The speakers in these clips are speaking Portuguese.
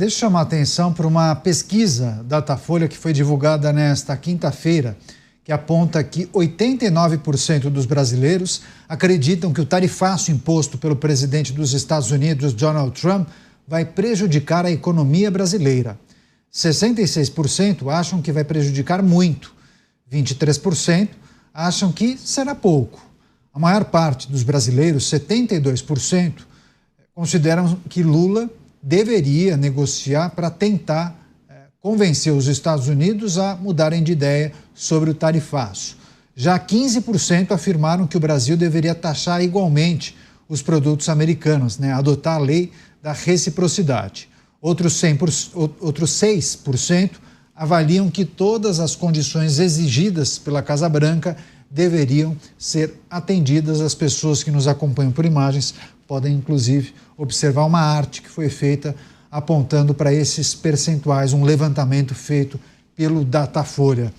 Deixa eu chamar a atenção para uma pesquisa Datafolha que foi divulgada nesta quinta-feira, que aponta que 89% dos brasileiros acreditam que o tarifaço imposto pelo presidente dos Estados Unidos, Donald Trump, vai prejudicar a economia brasileira. 66% acham que vai prejudicar muito. 23% acham que será pouco. A maior parte dos brasileiros, 72%, consideram que Lula deveria negociar para tentar convencer os Estados Unidos a mudarem de ideia sobre o tarifaço. Já 15% afirmaram que o Brasil deveria taxar igualmente os produtos americanos, adotar a lei da reciprocidade. Outros 6% avaliam que todas as condições exigidas pela Casa Branca deveriam ser atendidas. As pessoas que nos acompanham por imagens podem, inclusive, observar uma arte que foi feita apontando para esses percentuais, um levantamento feito pelo Datafolha.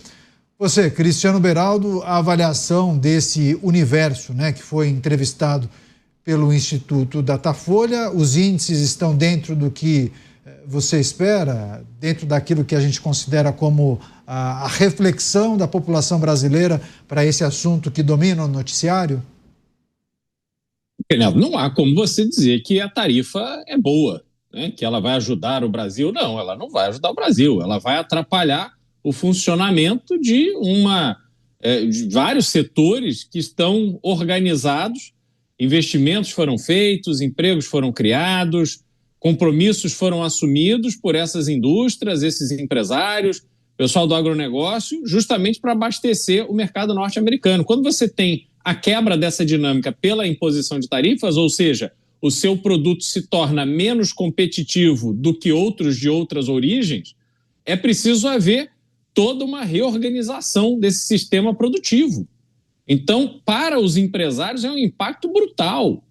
Você, Cristiano Beraldo, a avaliação desse universo, que foi entrevistado pelo Instituto Datafolha, os índices estão dentro do que você espera, dentro daquilo que a gente considera como a reflexão da população brasileira para esse assunto que domina o noticiário? Não há como você dizer que a tarifa é boa, que ela vai ajudar o Brasil. Não, ela não vai ajudar o Brasil, ela vai atrapalhar o funcionamento de vários setores que estão organizados, investimentos foram feitos, empregos foram criados, compromissos foram assumidos por essas indústrias, esses empresários, pessoal do agronegócio, justamente para abastecer o mercado norte-americano. Quando você tem a quebra dessa dinâmica pela imposição de tarifas, ou seja, o seu produto se torna menos competitivo do que outros de outras origens, é preciso haver toda uma reorganização desse sistema produtivo. Então, para os empresários, é um impacto brutal.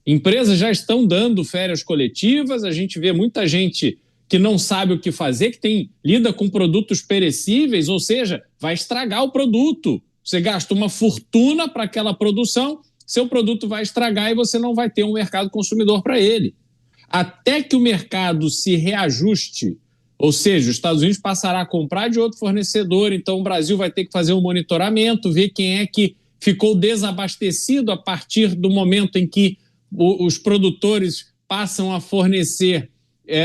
Empresas já estão dando férias coletivas, a gente vê muita gente que não sabe o que fazer, que lida com produtos perecíveis, ou seja, vai estragar o produto. Você gasta uma fortuna para aquela produção, seu produto vai estragar e você não vai ter um mercado consumidor para ele. Até que o mercado se reajuste, ou seja, os Estados Unidos passará a comprar de outro fornecedor, então o Brasil vai ter que fazer um monitoramento, ver quem é que ficou desabastecido a partir do momento em que os produtores passam a fornecer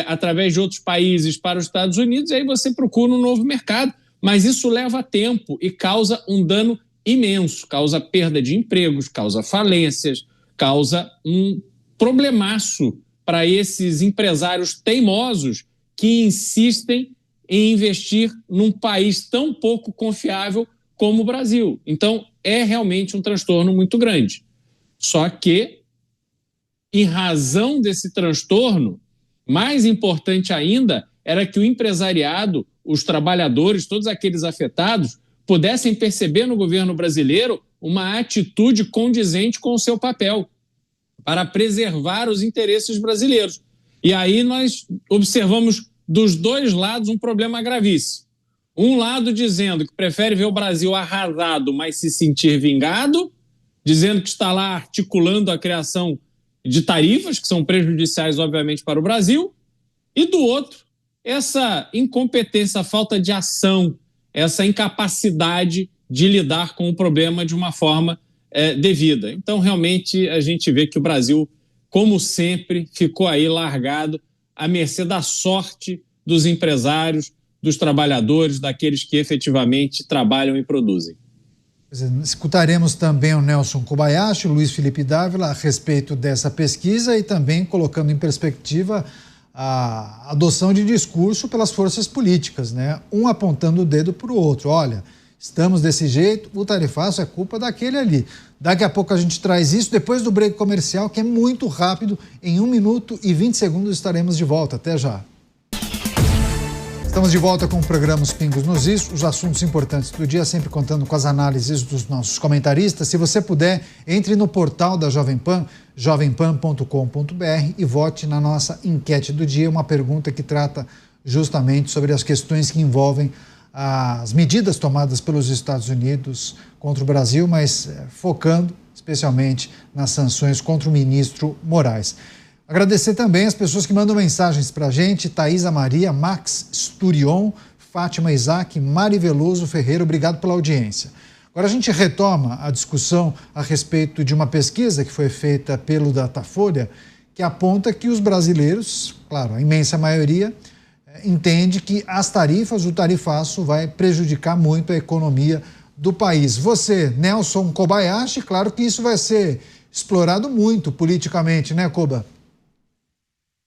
através de outros países para os Estados Unidos, e aí você procura um novo mercado. Mas isso leva tempo e causa um dano imenso, causa perda de empregos, causa falências, causa um problemaço para esses empresários teimosos que insistem em investir num país tão pouco confiável como o Brasil. Então, é realmente um transtorno muito grande. Só que, em razão desse transtorno, mais importante ainda era que o empresariado, os trabalhadores, todos aqueles afetados, pudessem perceber no governo brasileiro uma atitude condizente com o seu papel para preservar os interesses brasileiros. E aí nós observamos dos dois lados um problema gravíssimo. Um lado dizendo que prefere ver o Brasil arrasado, mas se sentir vingado, dizendo que está lá articulando a criação de tarifas que são prejudiciais, obviamente, para o Brasil, e do outro, essa incompetência, a falta de ação, essa incapacidade de lidar com o problema de uma forma devida. Então, realmente, a gente vê que o Brasil, como sempre, ficou aí largado à mercê da sorte dos empresários, dos trabalhadores, daqueles que efetivamente trabalham e produzem. Escutaremos também o Nelson Kobayashi, o Luiz Felipe Dávila a respeito dessa pesquisa e também colocando em perspectiva a adoção de discurso pelas forças políticas, um apontando o dedo para o outro. Olha, estamos desse jeito, o tarifaço é culpa daquele ali. Daqui a pouco a gente traz isso depois do break comercial, que é muito rápido. Em 1 minuto e 20 segundos estaremos de volta. Até já. Estamos de volta com o programa Os Pingos nos Is, os assuntos importantes do dia, sempre contando com as análises dos nossos comentaristas. Se você puder, entre no portal da Jovem Pan, jovempan.com.br, e vote na nossa enquete do dia, uma pergunta que trata justamente sobre as questões que envolvem as medidas tomadas pelos Estados Unidos contra o Brasil, mas focando especialmente nas sanções contra o ministro Moraes. Agradecer também as pessoas que mandam mensagens para a gente: Thaisa Maria, Max Sturion, Fátima Isaac, Mari Veloso Ferreira, obrigado pela audiência. Agora a gente retoma a discussão a respeito de uma pesquisa que foi feita pelo Datafolha, que aponta que os brasileiros, claro, a imensa maioria, entende que as tarifas, o tarifaço, vai prejudicar muito a economia do país. Você, Nelson Kobayashi, claro que isso vai ser explorado muito politicamente, né, Koba?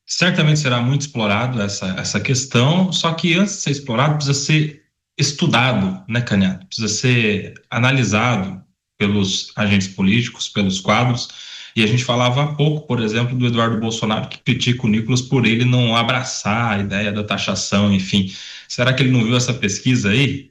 Certamente será muito explorado essa questão, só que antes de ser explorado precisa ser estudado, né, Canhado? Precisa ser analisado pelos agentes políticos, pelos quadros. E a gente falava há pouco, por exemplo, do Eduardo Bolsonaro, que critica o Nicolas por ele não abraçar a ideia da taxação, enfim. Será que ele não viu essa pesquisa aí?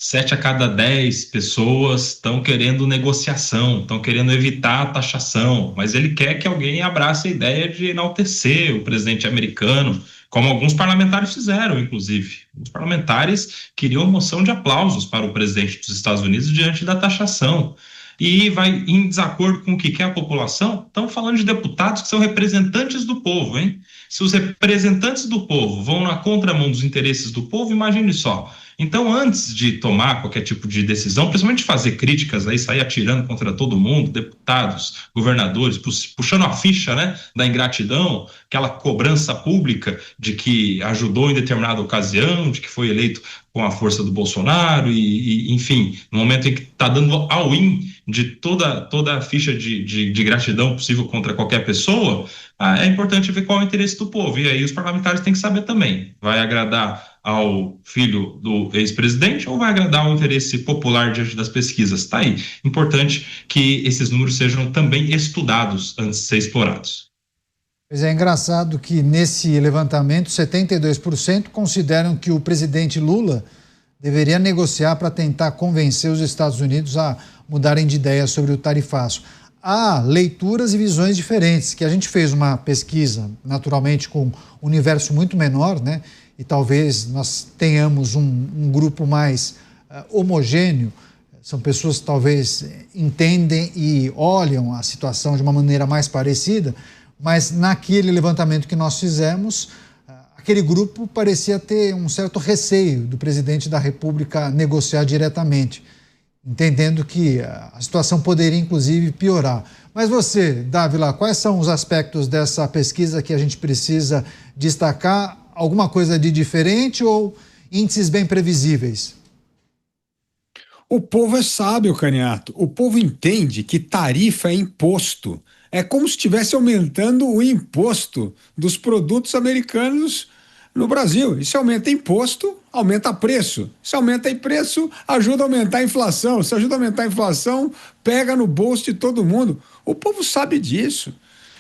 7 a cada 10 pessoas estão querendo negociação, estão querendo evitar a taxação, mas ele quer que alguém abrace a ideia de enaltecer o presidente americano, como alguns parlamentares fizeram, inclusive. Os parlamentares queriam moção de aplausos para o presidente dos Estados Unidos diante da taxação. E vai em desacordo com o que quer a população. Estamos falando de deputados que são representantes do povo, hein? Se os representantes do povo vão na contramão dos interesses do povo, imagine só. Então, antes de tomar qualquer tipo de decisão, principalmente fazer críticas, aí, sair atirando contra todo mundo, deputados, governadores, puxando a ficha, né, da ingratidão, aquela cobrança pública de que ajudou em determinada ocasião, de que foi eleito com a força do Bolsonaro, enfim, no momento em que está dando all-in de toda a ficha de gratidão possível contra qualquer pessoa, é importante ver qual é o interesse do povo. E aí os parlamentares têm que saber também. Vai agradar ao filho do ex-presidente ou vai agradar ao interesse popular diante das pesquisas? Tá aí. Importante que esses números sejam também estudados antes de ser explorados. Pois é, engraçado que nesse levantamento 72% consideram que o presidente Lula deveria negociar para tentar convencer os Estados Unidos a mudarem de ideia sobre o tarifaço. Há leituras e visões diferentes, que a gente fez uma pesquisa, naturalmente, com um universo muito menor, né? E talvez nós tenhamos um grupo mais homogêneo. São pessoas que talvez entendem e olham a situação de uma maneira mais parecida, mas naquele levantamento que nós fizemos, aquele grupo parecia ter um certo receio do presidente da República negociar diretamente, entendendo que a situação poderia, inclusive, piorar. Mas você, Dávila, quais são os aspectos dessa pesquisa que a gente precisa destacar? Alguma coisa de diferente ou índices bem previsíveis? O povo é sábio, Caniato. O povo entende que tarifa é imposto. É como se estivesse aumentando o imposto dos produtos americanos no Brasil. E se aumenta imposto, aumenta preço. Se aumenta preço, ajuda a aumentar a inflação. Se ajuda a aumentar a inflação, pega no bolso de todo mundo. O povo sabe disso.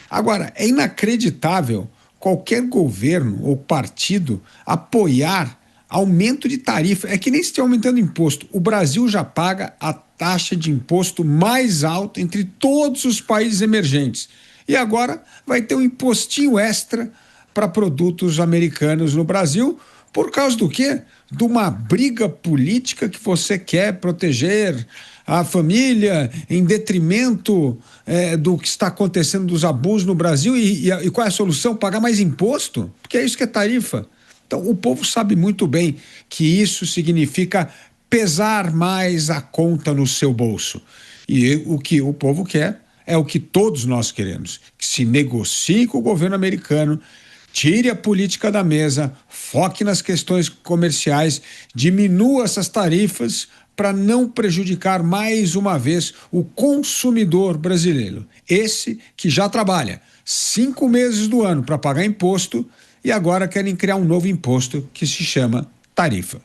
Agora, é inacreditável qualquer governo ou partido apoiar aumento de tarifa. É que nem se estiver aumentando imposto. O Brasil já paga a taxa de imposto mais alta entre todos os países emergentes. E agora vai ter um impostinho extra para produtos americanos no Brasil, por causa do quê? De uma briga política que você quer proteger a família em detrimento do que está acontecendo dos abusos no Brasil. E qual é a solução? Pagar mais imposto? Porque é isso que é tarifa. Então, o povo sabe muito bem que isso significa pesar mais a conta no seu bolso. E o que o povo quer é o que todos nós queremos, que se negocie com o governo americano, tire a política da mesa, foque nas questões comerciais, diminua essas tarifas para não prejudicar mais uma vez o consumidor brasileiro. Esse que já trabalha 5 meses do ano para pagar imposto e agora querem criar um novo imposto que se chama tarifa.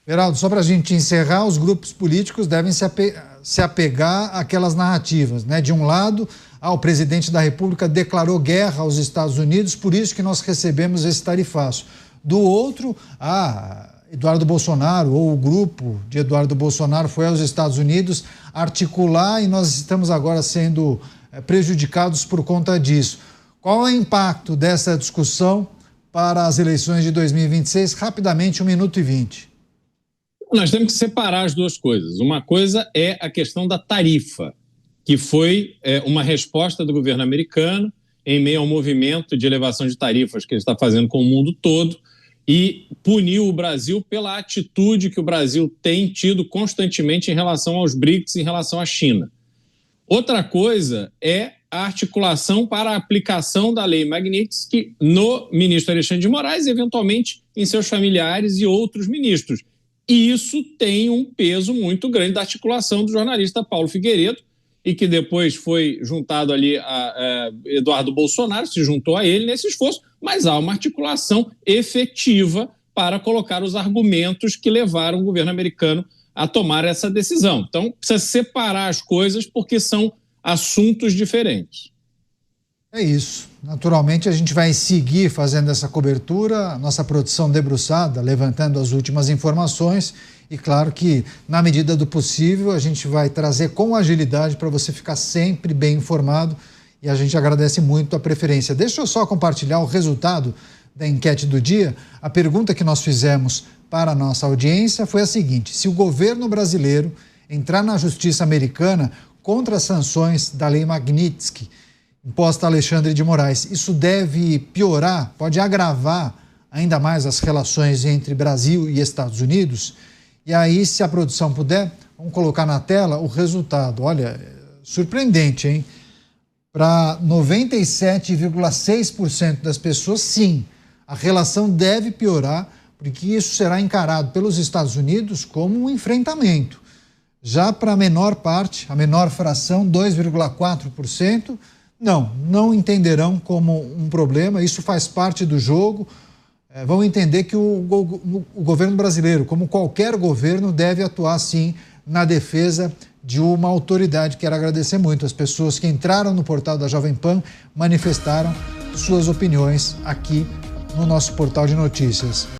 Geraldo, só para a gente encerrar, os grupos políticos devem se apegar àquelas narrativas, né? De um lado, o presidente da República declarou guerra aos Estados Unidos, por isso que nós recebemos esse tarifaço. Do outro, Eduardo Bolsonaro, ou o grupo de Eduardo Bolsonaro foi aos Estados Unidos articular e nós estamos agora sendo prejudicados por conta disso. Qual é o impacto dessa discussão para as eleições de 2026? Rapidamente, 1 minuto e 20. Nós temos que separar as duas coisas. Uma coisa é a questão da tarifa, que foi uma resposta do governo americano em meio ao movimento de elevação de tarifas que ele está fazendo com o mundo todo, e puniu o Brasil pela atitude que o Brasil tem tido constantemente em relação aos BRICS, em relação à China. Outra coisa é a articulação para a aplicação da lei Magnitsky no ministro Alexandre de Moraes, eventualmente em seus familiares e outros ministros. E isso tem um peso muito grande da articulação do jornalista Paulo Figueiredo, e que depois foi juntado ali a Eduardo Bolsonaro, se juntou a ele nesse esforço, mas há uma articulação efetiva para colocar os argumentos que levaram o governo americano a tomar essa decisão. Então, precisa separar as coisas porque são assuntos diferentes. É isso. Naturalmente, a gente vai seguir fazendo essa cobertura, a nossa produção debruçada, levantando as últimas informações. E claro que, na medida do possível, a gente vai trazer com agilidade para você ficar sempre bem informado. E a gente agradece muito a preferência. Deixa eu só compartilhar o resultado da enquete do dia. A pergunta que nós fizemos para a nossa audiência foi a seguinte: se o governo brasileiro entrar na justiça americana contra as sanções da lei Magnitsky, imposta a Alexandre de Moraes, isso deve piorar, pode agravar ainda mais as relações entre Brasil e Estados Unidos? E aí, se a produção puder, vamos colocar na tela o resultado. Olha, surpreendente, hein? Para 97,6% das pessoas, sim, a relação deve piorar, porque isso será encarado pelos Estados Unidos como um enfrentamento. Já para a menor parte, a menor fração, 2,4%, não entenderão como um problema, isso faz parte do jogo. Vão entender que o governo brasileiro, como qualquer governo, deve atuar, sim, na defesa de uma autoridade. Quero agradecer muito as pessoas que entraram no portal da Jovem Pan, manifestaram suas opiniões aqui no nosso portal de notícias.